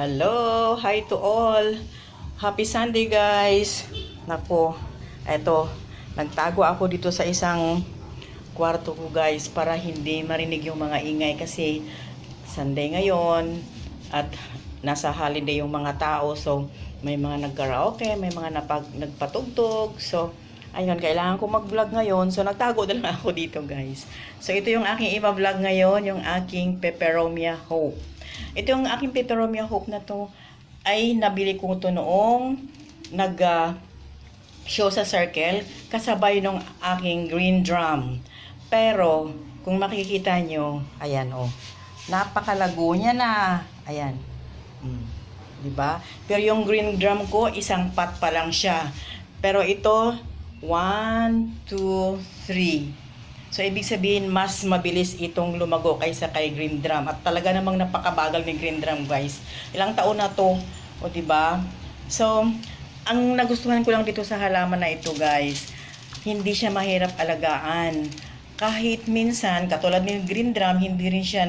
Hello! Hi to all! Happy Sunday guys! Nako, eto, nagtago ako dito sa isang kwarto ko guys para hindi marinig yung mga ingay kasi Sunday ngayon at nasa holiday yung mga tao, so may mga nagkaraoke, may mga nagpatugtog, so ayun, kailangan ko mag-vlog ngayon, so nagtago na lang ako dito guys. So ito yung aking i-vlog ngayon, yung aking Peperomia Hope. Ito yung aking Peperomia Hope na to ay nabili ko to noong show sa Circle kasabay nung aking green drum. Pero kung makikita nyo, ayan oh, napakalago niya na. Ayan. Diba? Pero yung green drum ko, isang pot pa lang siya. Pero ito, 1, 2, 3. So, ibig sabihin, mas mabilis itong lumago kaysa kay green drum. At talaga namang napakabagal ni green drum, guys. Ilang taon na to. O, diba? So, ang nagustuhan ko lang dito sa halaman na ito, guys, hindi siya mahirap alagaan. Kahit minsan, katulad ng green drum, hindi rin siya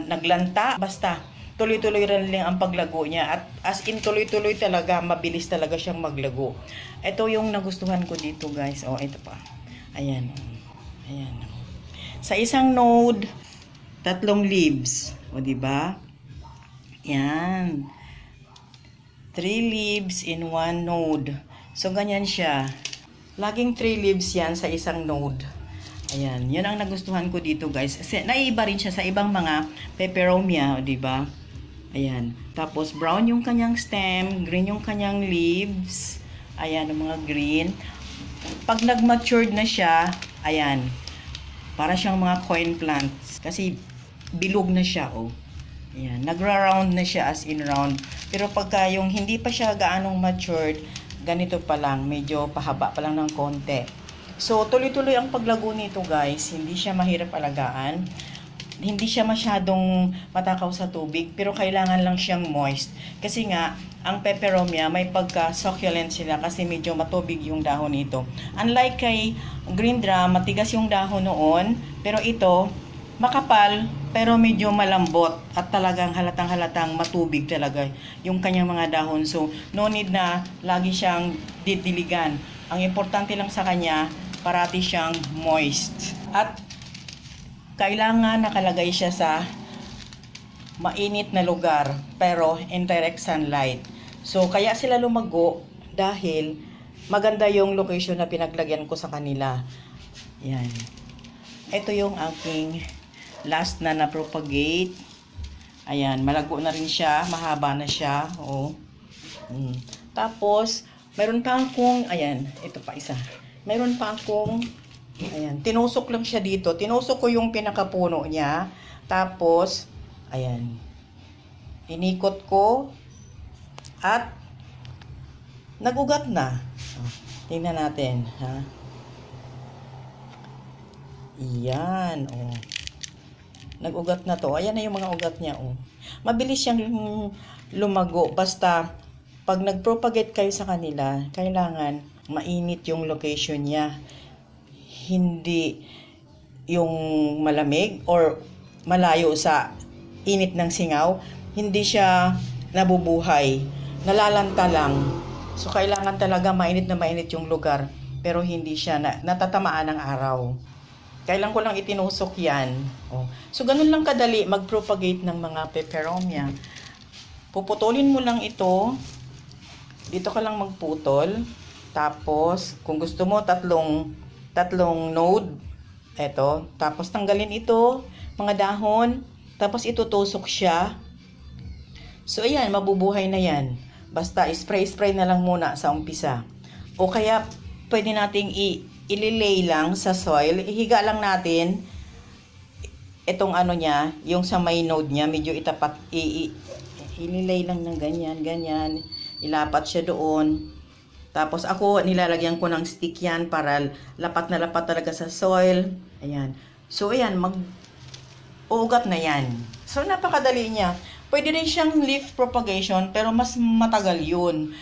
naglanta. Basta, tuloy-tuloy rin lang ang paglago niya. At as in, tuloy-tuloy talaga, mabilis talaga siyang maglago. Ito yung nagustuhan ko dito, guys. O, ito pa. Ayan. Ayan. Sa isang node, 3 leaves. O, diba? Yan. 3 leaves in 1 node. So, ganyan siya. Laging 3 leaves yan sa isang node. Ayan. Yun ang nagustuhan ko dito, guys. Naiiba rin siya sa ibang mga peperomia. O, diba? Ayan. Tapos, brown yung kanyang stem. Green yung kanyang leaves. Ayan, yung mga green. Pag nag-matured na siya, ayan, para siyang mga coin plants. Kasi bilog na siya, oh. Ayan, nagra-round na siya as in round. Pero pagka yung hindi pa siya gaanong matured, ganito pa lang, medyo pahaba pa lang ng konti. So, tuloy-tuloy ang paglago nito, guys. Hindi siya mahirap alagaan. Hindi siya masyadong matakaw sa tubig, pero kailangan lang siyang moist. Kasi nga, ang peperomia, may pagka-succulent sila kasi medyo matubig yung dahon nito. Unlike kay green drum, matigas yung dahon noon, pero ito, makapal, pero medyo malambot at talagang halatang-halatang matubig talaga yung kanyang mga dahon. So, no need na lagi siyang didiligan. Ang importante lang sa kanya, parati siyang moist. At kailangan nakalagay siya sa mainit na lugar, pero indirect sunlight. So, kaya sila lumago dahil maganda yung location na pinaglagyan ko sa kanila. Yan. Ito yung aking last na na-propagate. Ayan, malago na rin siya, mahaba na siya. Oh. Tapos, mayroon pa akong, ayan, ito pa isa. Mayroon pa akong, ayan, tinusok lang siya dito. Tinusok ko yung pinakapuno niya. Tapos, ayan, inikot ko at nagugat na. Tingnan natin, ha? Iyan, oh. Nagugat na to. Ayan na yung mga ugat niya, oh. Mabilis siyang lumago. Basta, pag nagpropagate kayo sa kanila, kailangan mainit yung location niya. Hindi yung malamig or malayo sa init ng singaw, hindi siya nabubuhay, nalalanta lang. So, kailangan talaga mainit na mainit yung lugar, pero hindi siya natatamaan ng araw. Kailan ko lang itinusok yan. Oh. So, ganun lang kadali mag-propagate ng mga peperomia. Puputulin mo lang ito. Dito ka lang magputol. Tapos, kung gusto mo, tatlong node. Eto. Tapos, tanggalin ito, mga dahon. Tapos, itutusok siya. So, ayan, mabubuhay na yan. Basta, spray-spray na lang muna sa umpisa. O kaya, pwede nating ililay lang sa soil. Ihiga lang natin itong ano niya, yung sa may node niya, medyo itapat, ililay lang ng ganyan, ganyan. Ilapat siya doon. Tapos ako, nilalagyan ko ng stick yan para lapat na lapat talaga sa soil. Ayan. So, ayan, uugat na yan. So, napakadali niya. Pwede rin siyang leaf propagation, pero mas matagal yun.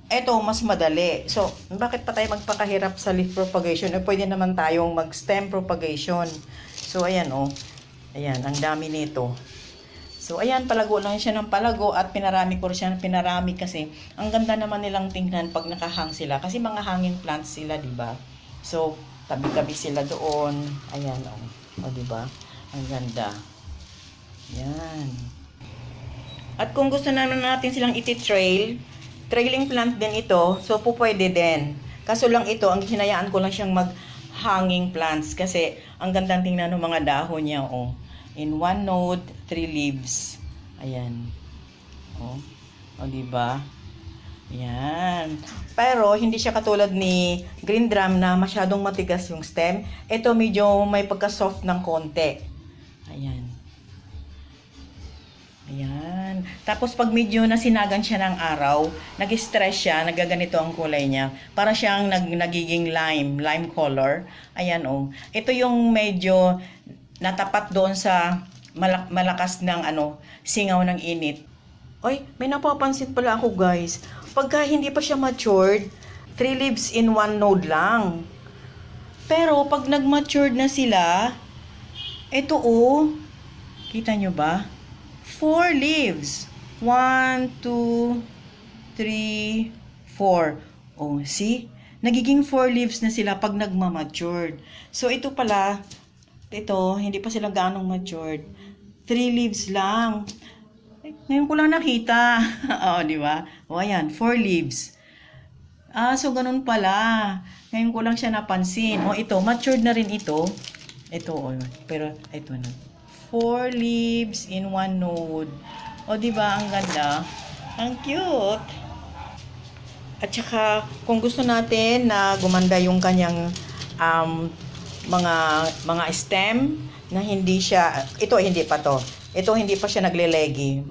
Ito, mas madali. So, bakit pa tayo magpakahirap sa leaf propagation? Pwede naman tayong mag-stem propagation. So, ayan, oh. Ayan, ang dami nito. So, ayan, palago lang siya ng palago at pinarami ko siya ng pinarami kasi ang ganda naman nilang tingnan pag nakahang sila. Kasi mga hanging plants sila, di ba? So, tabi-tabi sila doon. Ayan, o di ba? Ang ganda. Yan. At kung gusto naman natin silang iti-trail, trailing plant din ito, so pwede din. Kaso lang ito, ang hinayaan ko lang siyang mag-hanging plants kasi ang gandang tingnan ng mga dahon niya, oh. In one node, 3 leaves. Ayan. Oh, diba? Ayan. Pero, hindi siya katulad ni green drum na masyadong matigas yung stem. Ito medyo may pagka-soft ng konti. Ayan. Ayan. Tapos pag medyo nasinagan siya ng araw, nag-stress siya, nagaganito ang kulay niya. Para siyang nagiging lime color. Ayan oh. Ito yung medyo natapat doon sa malakas ng singaw ng init. Oy, may napapansin pala ako guys. Pagka hindi pa siya matured, 3 leaves in one node lang. Pero pag nag-matured na sila, ito oh, kita nyo ba? 4 leaves. 1, 2, 3, 4. Oh, see? Nagiging 4 leaves na sila pag nagmamatured. So, ito pala, hindi pa sila ganong matured. 3 leaves lang. Ngayon ko lang nakita. Oh, di ba? O, ayan, 4 leaves. So, ganun pala. Ngayon ko lang siya napansin. O, ito, matured na rin ito. Ito, pero, ito na. 4 leaves in one node. O, diba? Ang ganda. Ang cute. At saka, kung gusto natin na gumanda yung kanyang mga stem na hindi siya, ito hindi pa to. Ito hindi pa siya naglelegi.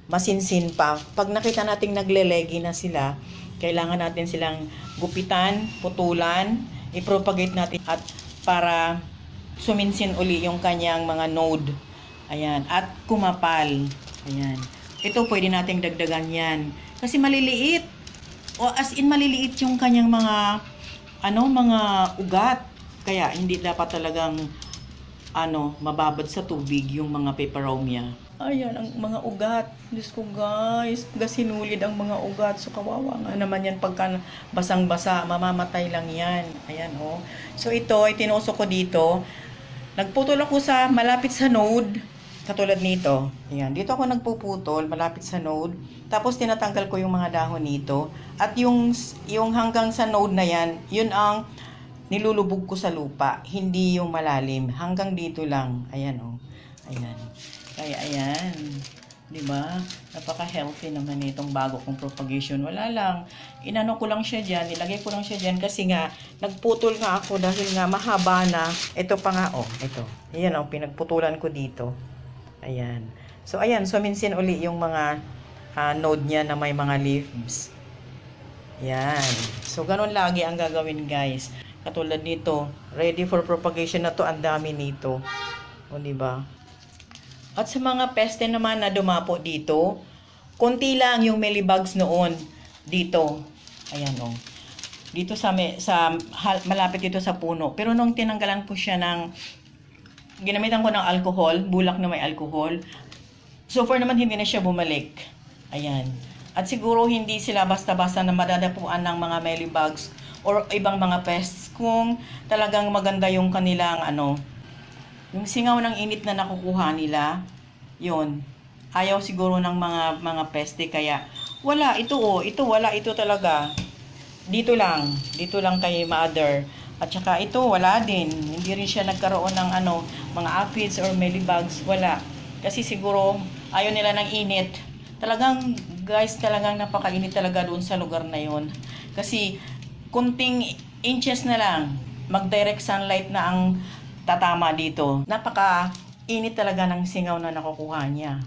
Masinsin pa. Pag nakita nating naglelegi na sila, kailangan natin silang gupitan, putulan, i-propagate natin at para suminsin uli yung kanyang mga node. Ayan. At kumapal. Ayan. Ito pwede nating dagdagan yan. Kasi maliliit. O as in maliliit yung kanyang mga mga ugat. Kaya hindi dapat talagang mababad sa tubig yung mga peperomia. Ayan, ang mga ugat. Diyos ko guys, sinulid ang mga ugat. So kawawa nga naman yan pagka basang-basa. Mamamatay lang yan. Ayan oh. So ito, itinusok ko dito. Nagputol ako sa malapit sa node, katulad nito. Ayan, dito ako nagpuputol, malapit sa node. Tapos tinatanggal ko yung mga dahon nito. At yung hanggang sa node na yan, yun ang nilulubog ko sa lupa. Hindi yung malalim. Hanggang dito lang. Ayan o. Ayan. Kaya ayan. Diba? Napaka-healthy naman itong bago kong propagation. Wala lang. Inano ko lang siya dyan. Nilagay ko lang siya dyan kasi nga, nagputol nga ako dahil nga mahaba na. Ito pa nga, ito. Ayan, pinagputulan ko dito. Ayan. So, ayan. So, minsan uli yung mga node niya na may mga leaves. Ayan. So, ganun lagi ang gagawin, guys. Katulad nito. Ready for propagation na to. Ang dami nito. O, diba? At sa mga peste naman na dumapo dito, konti lang yung mealybugs noon dito. Ayan o. Dito malapit dito sa puno. Pero nung tinanggalan ko siya ginamitan ko ng alcohol, bulak na may alcohol. So far naman hindi na siya bumalik. Ayan. At siguro hindi sila basta-basta na madadapuan ng mga mealybugs or ibang mga pests kung talagang maganda yung kanilang yung singaw ng init na nakukuha nila, yun. Ayaw siguro ng mga peste, kaya wala, ito wala, ito talaga. Dito lang kay mother. At saka ito, wala din. Hindi rin siya nagkaroon ng mga aphids or mealybugs, wala. Kasi siguro, ayaw nila ng init. Talagang, guys, talagang napakainit talaga doon sa lugar na yun. Kasi, kunting inches na lang, mag-direct sunlight na ang tatama dito. Napaka-init talaga ng singaw na nakukuha niya.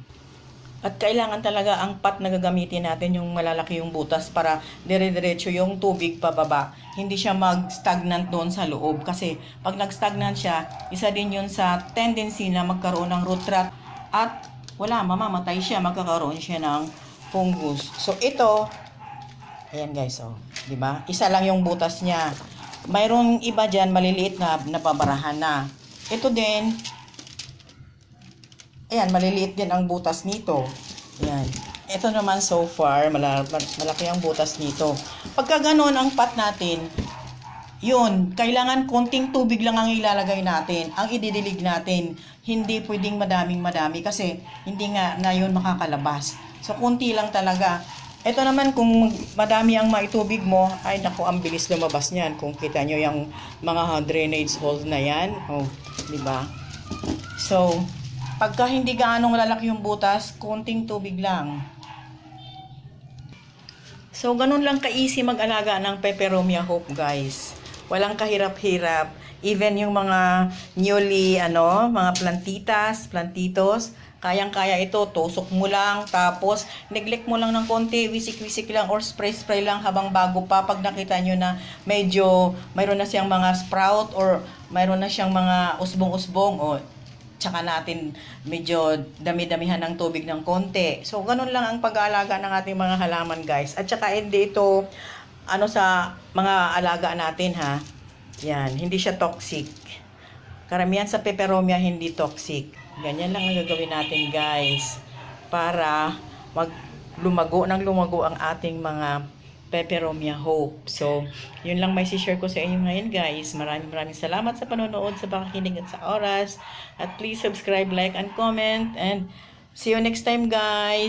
At kailangan talaga ang pot na gagamitin natin yung malalaki yung butas para dire-diretso yung tubig pababa. Hindi siya mag-stagnant doon sa loob. Kasi pag nag-stagnant siya, isa din yun sa tendency na magkaroon ng root rot. At mamamatay siya, magkakaroon siya ng fungus. So ito, ayan guys, diba? Isa lang yung butas niya. Mayroong iba dyan, maliliit na napabarahan na. Ito din, Ayan, maliliit din ang butas nito. Ayan. Ito naman so far, malaki ang butas nito. Pagka ganon ang pot natin, yun, kailangan konting tubig lang ang ilalagay natin, ang ididilig natin. Hindi pwedeng madaming-madami kasi hindi nga na yun makakalabas. So, konti lang talaga. Ito naman, kung madami ang maitubig mo, ay naku, ang bilis lumabas niyan. Kung kita nyo yung mga drainage hole na yan, oh, di ba? So, pagka hindi gaano malalaki yung butas, konting tubig lang. So, ganun lang ka-easy mag-alaga ng Peperomia Hope, guys. Walang kahirap-hirap. Even yung mga newly, mga plantitos, kayang-kaya ito. Tusok mo lang, tapos neglect mo lang ng konti, wisik-wisik lang, or spray-spray lang habang bago pa. Pag nakita nyo na medyo, mayroon na siyang mga sprout, or mayroon na siyang mga usbong-usbong, o tsaka natin medyo dami-damihan ng tubig ng konti. So, ganun lang ang pag-aalaga ng ating mga halaman, guys. At tsaka hindi ito sa mga alaga natin, ha. Yan, hindi siya toxic. Karamihan sa Peperomia hindi toxic. Ganyan lang ang gagawin natin, guys, para lumago ang ating mga Peperomia Hope. So, yun lang may share ko sa inyo ngayon, guys. Maraming salamat sa panonood, sa pakikinig at sa oras. At please subscribe, like, and comment. And see you next time, guys.